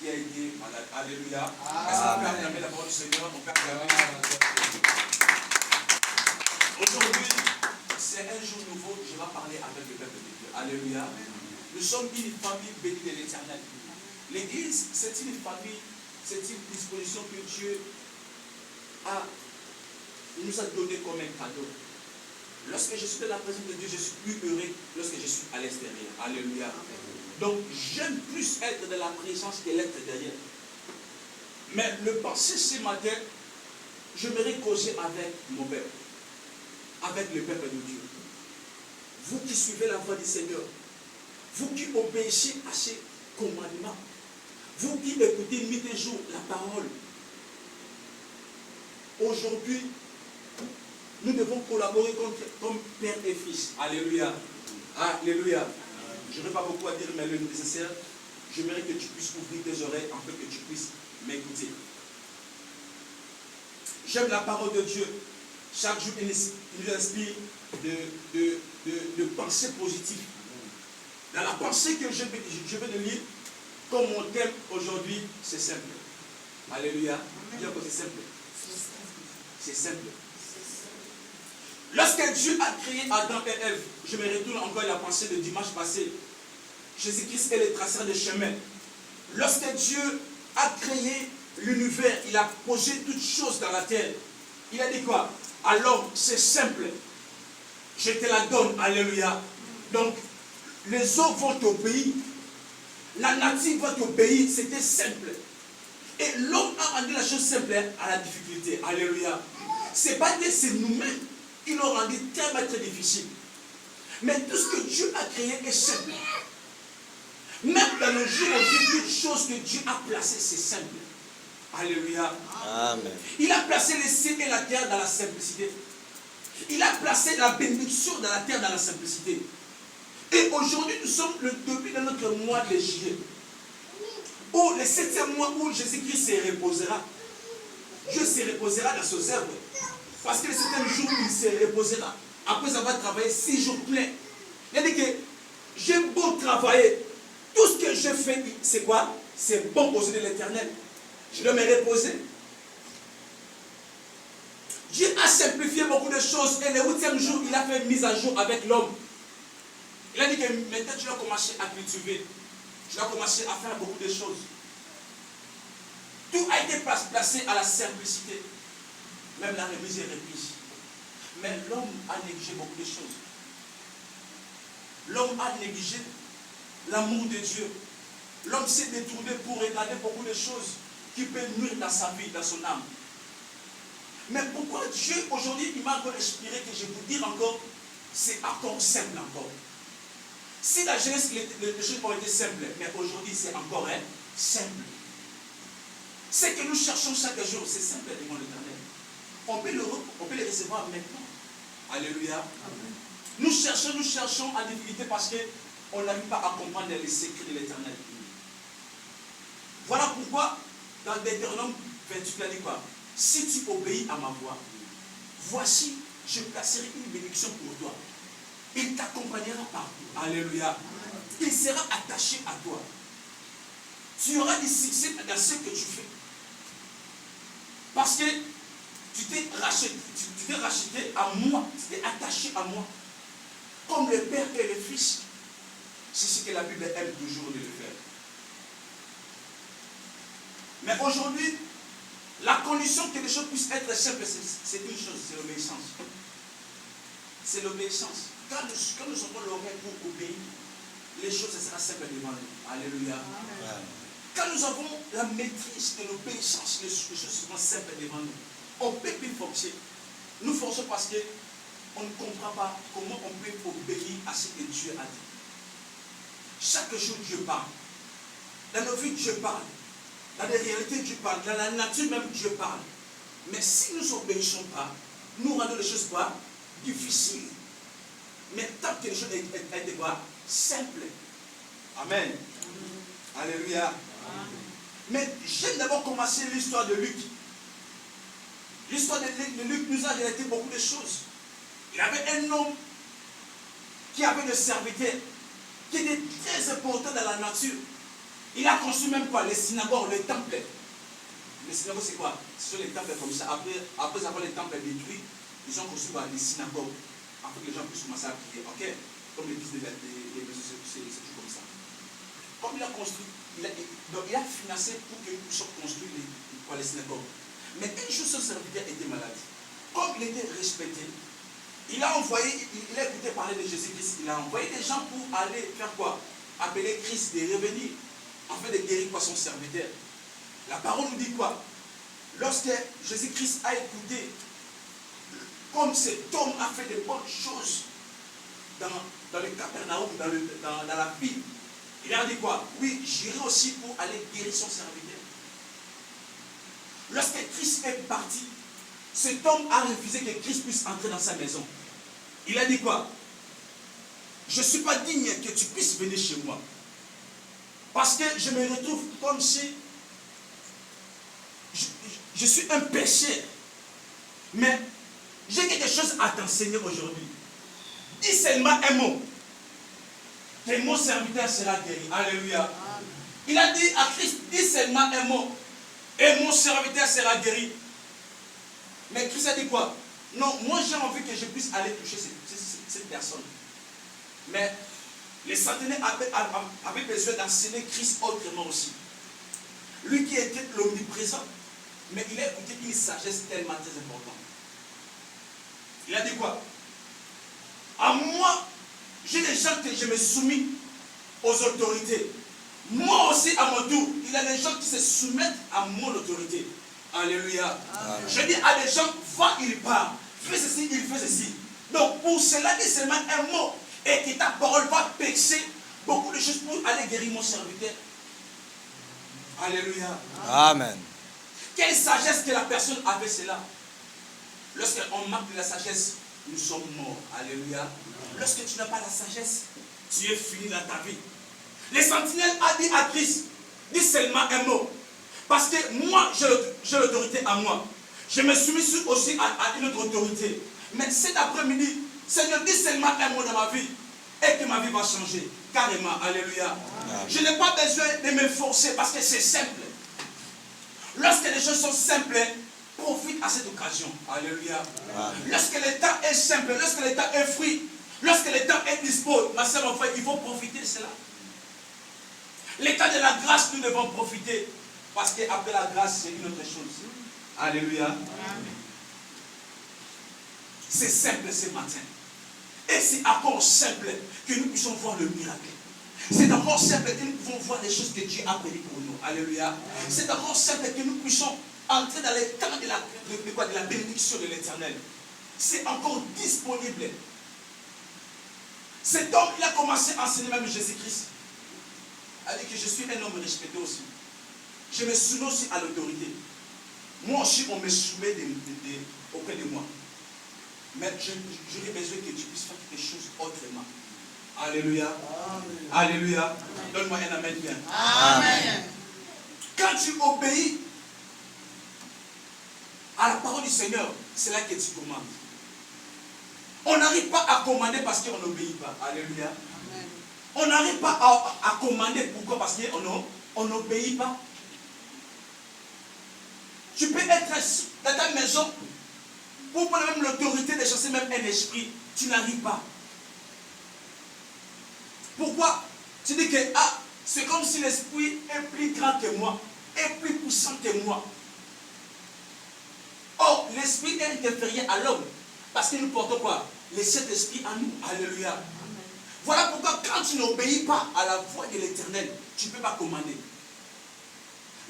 qui a été malade. Alléluia. Est-ce qu'on peut acclamer la parole du Seigneur? On peut acclamer. Aujourd'hui, c'est un jour nouveau. Je vais parler avec le peuple de Dieu. Alléluia. Nous sommes une famille bénie de l'Éternel. L'Église, c'est une famille, c'est une disposition que Dieu nous a donné comme un cadeau. Lorsque je suis dans la présence de Dieu, je suis plus heureux lorsque je suis à l'extérieur. Alléluia. Donc, j'aime plus être dans la présence que l'être derrière. Mais le passé ce matin, j'aimerais causer avec mon peuple, avec le peuple de Dieu. Vous qui suivez la voix du Seigneur, vous qui obéissez à ses commandements, vous qui écoutez nuit et jour la parole, aujourd'hui, nous devons collaborer comme père et fils. Alléluia. Alléluia. Je n'ai pas beaucoup à dire, mais le nécessaire, j'aimerais que tu puisses ouvrir tes oreilles afin que tu puisses m'écouter. J'aime la parole de Dieu. Chaque jour, il nous inspire de pensées positives. Dans la pensée que je vais te lire, comme mon thème aujourd'hui, c'est simple. Alléluia. Dis encore, c'est simple. C'est simple. Lorsque Dieu a créé Adam et Ève, je me retourne encore à la pensée de dimanche passé. Jésus-Christ est le traceur de chemin. Lorsque Dieu a créé l'univers, il a posé toutes choses dans la terre. Il a dit quoi? Alors, c'est simple. Je te la donne. Alléluia. Donc, les eaux vont t'obéir. La nature va t'obéir. C'était simple. Et l'homme a rendu la chose simple à la difficulté. Alléluia. C'est pas que c'est nous-mêmes qui l'ont rendu tellement très difficile. Mais tout ce que Dieu a créé est simple. Même dans le jour où toute chose que Dieu a placée, c'est simple. Alléluia. Amen. Il a placé les cieux et la terre dans la simplicité. Il a placé la bénédiction dans la terre dans la simplicité. Et aujourd'hui, nous sommes le début de notre mois de juillet. Où le 7e mois où Jésus-Christ se reposera. Dieu se reposera dans ses œuvres. Parce que le 7e jour où il se reposera, après avoir travaillé 6 jours pleins. Il a dit que j'ai beau travailler, tout ce que je fais, c'est quoi? C'est bon aux yeux de l'Éternel. Je dois me reposer. Dieu a simplifié beaucoup de choses et le 8e jour, il a fait une mise à jour avec l'homme. Il a dit que maintenant tu dois commencer à cultiver. Tu dois commencer à faire beaucoup de choses. Tout a été placé à la simplicité. Même la remise est remise. Mais l'homme a négligé beaucoup de choses. L'homme a négligé l'amour de Dieu. L'homme s'est détourné pour regarder beaucoup de choses qui peuvent nuire dans sa vie, dans son âme. Mais pourquoi Dieu, aujourd'hui, il m'a encore inspiré que je vous dire encore, c'est encore simple encore. Si la jeunesse, les choses ont été simples, mais aujourd'hui, c'est encore simple. Ce que nous cherchons chaque jour, c'est simple devant l'Éternel. On peut le recevoir maintenant. Alléluia. Amen. Nous cherchons en difficulté parce qu'on n'arrive pas à comprendre les secrets de l'Éternel. Voilà pourquoi, dans Deutéronome 28, il a dit quoi? Si tu obéis à ma voix, voici, je placerai une bénédiction pour toi. Il t'accompagnera partout. Alléluia. Il sera attaché à toi. Tu auras du succès dans ce que tu fais. Parce que tu t'es racheté à moi, tu t'es attaché à moi. Comme le Père et le Fils. C'est ce que la Bible aime toujours de le faire. Mais aujourd'hui, la condition que les choses puissent être simples, c'est une chose, c'est l'obéissance. C'est l'obéissance. Quand nous avons l'oreille pour obéir, les choses seront simples devant nous. Alléluia. Amen. Quand nous avons la maîtrise de l'obéissance, les choses seront simples devant nous. On peut plus forcer. Nous forçons parce qu'on ne comprend pas comment on peut obéir à ce que Dieu a dit. Chaque jour, Dieu parle. Dans nos vies, Dieu parle. Dans les réalités, Dieu parle. Dans la nature même, Dieu parle. Mais si nous n'obéissons pas, nous rendons les choses quoi? Difficiles. Mais tant que les choses étaient quoi? Simples. Amen. Alléluia. Amen. Mais j'aime d'abord commencer l'histoire de Luc. L'histoire de Luc nous a relaté beaucoup de choses. Il y avait un homme qui avait des serviteurs qui était très important dans la nature. Il a construit même quoi? Les synagogues, les temples. Les synagogues, c'est quoi? Ce sont les temples comme ça. Après avoir les temples détruits, ils ont construit quoi? Les synagogues. Afin que les gens puissent commencer à prier. Ok? Comme l'église des c'est tout comme ça. Comme il a construit, donc il a financé pour que nous puissions construire les synagogues. Mais une chose, son serviteur était malade. Comme il était respecté, il a écouté parler de Jésus-Christ. Il a envoyé des gens pour aller faire quoi? Appeler Christ de revenir, afin de guérir quoi son serviteur. La parole nous dit quoi? Lorsque Jésus-Christ a écouté, comme cet homme a fait de bonnes choses dans le Capernaum, dans la ville, il a dit quoi? Oui, j'irai aussi pour aller guérir son serviteur. Lorsque Christ est parti, cet homme a refusé que Christ puisse entrer dans sa maison. Il a dit quoi? Je ne suis pas digne que tu puisses venir chez moi. Parce que je me retrouve comme si je suis un pécheur. Mais j'ai quelque chose à t'enseigner aujourd'hui. Dis seulement un mot. Que mon serviteur sera guéri. Alléluia. Il a dit à Christ, dis seulement un mot. Et mon serviteur sera guéri. Mais Christ a dit quoi? Non, moi j'ai envie que je puisse aller toucher cette personne. Mais les centenaires avaient besoin d'enseigner Christ autrement aussi. Lui qui était l'omniprésent, mais il a écouté une sagesse tellement très importante. Il a dit quoi? À moi, j'ai des gens que je me soumis aux autorités. Moi aussi, à mon tour, il y a des gens qui se soumettent à mon autorité. Alléluia. Amen. Je dis à des gens, va, il part. Fais ceci, il fait ceci. Donc, pour cela, dis seulement un mot. Et que ta parole va percer beaucoup de choses pour aller guérir mon serviteur. Alléluia. Amen. Quelle sagesse que la personne avait cela. Lorsqu'on manque de la sagesse, nous sommes morts. Alléluia. Lorsque tu n'as pas la sagesse, tu es fini dans ta vie. Les sentinelles ont dit à Christ, dis seulement un mot. Parce que moi, j'ai l'autorité à moi. Je me suis mis aussi à une autre autorité. Mais cet après-midi, Seigneur, dis seulement un mot dans ma vie. Et que ma vie va changer. Carrément. Alléluia. Amen. Je n'ai pas besoin de me forcer parce que c'est simple. Lorsque les choses sont simples, profite à cette occasion. Alléluia. Amen. Lorsque le temps est simple, lorsque le temps est free, lorsque le temps est dispo, ma soeur, mon frère, il faut profiter de cela. L'état de la grâce, nous devons profiter. Parce qu'après la grâce, c'est une autre chose. Alléluia. C'est simple ce matin. Et c'est encore simple que nous puissions voir le miracle. C'est encore simple que nous pouvons voir les choses que Dieu a prévues pour nous. Alléluia. C'est encore simple que nous puissions entrer dans les temps de la bénédiction de l'Éternel. C'est encore disponible. Cet homme, il a commencé à enseigner même Jésus-Christ. Il a dit que je suis un homme respecté aussi. Je me soumets aussi à l'autorité. Moi aussi, on me soumet auprès de moi. Mais j'aurais besoin que tu puisses faire quelque chose autrement. Alléluia. Amen. Alléluia. Donne-moi un amen bien. Amen. Quand tu obéis à la parole du Seigneur, c'est là que tu commandes. On n'arrive pas à commander parce qu'on n'obéit pas. Alléluia. Amen. On n'arrive pas à commander. Pourquoi? Parce qu'on n'obéit pas. Tu peux être dans ta maison pour prendre même l'autorité de chasser même un esprit. Tu n'arrives pas. Pourquoi? Tu dis que c'est comme si l'esprit est plus grand que moi, est plus puissant que moi. Or, l'esprit est inférieur à l'homme. Parce que nous portons quoi? Le Saint-Esprit en nous. Alléluia. Amen. Voilà pourquoi quand tu n'obéis pas à la voix de l'Éternel, tu ne peux pas commander.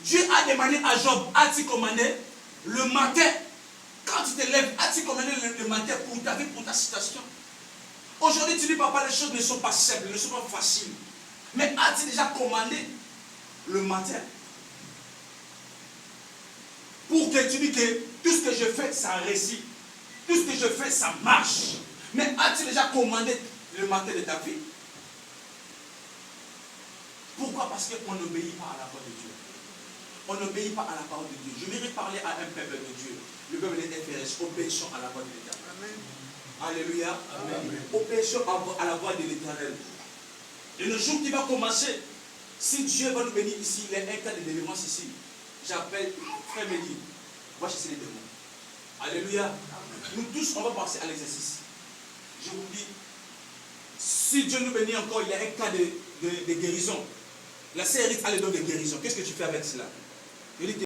Dieu a demandé à Job, as-tu commandé le matin? Quand tu te lèves, as-tu commandé le matin pour ta vie, pour ta situation? Aujourd'hui, tu dis, papa, les choses ne sont pas simples, ne sont pas faciles. Mais as-tu déjà commandé le matin? Pour que tu dis que tout ce que je fais, ça réussit. Tout ce que je fais, ça marche. Mais as-tu déjà commandé le matin de ta vie? Pourquoi? Parce qu'on n'obéit pas à la voix de Dieu. On n'obéit pas à la parole de Dieu. Je voudrais parler à un peuple de Dieu. Le peuple des FRS, obéissons à la voix de l'Éternel. Alléluia. Amen. Obéissons à la voix de l'Éternel. Et le jour qui va commencer, Si Dieu va nous bénir ici, il y a un cas de délivrance ici. J'appelle frère Mehdi, va chasser les démons. Alléluia. Nous tous, on va passer à l'exercice. Je vous dis, si Dieu nous bénit encore, il y a un cas de guérison. La sœur Eric a le don de guérison. Qu'est-ce que tu fais avec cela?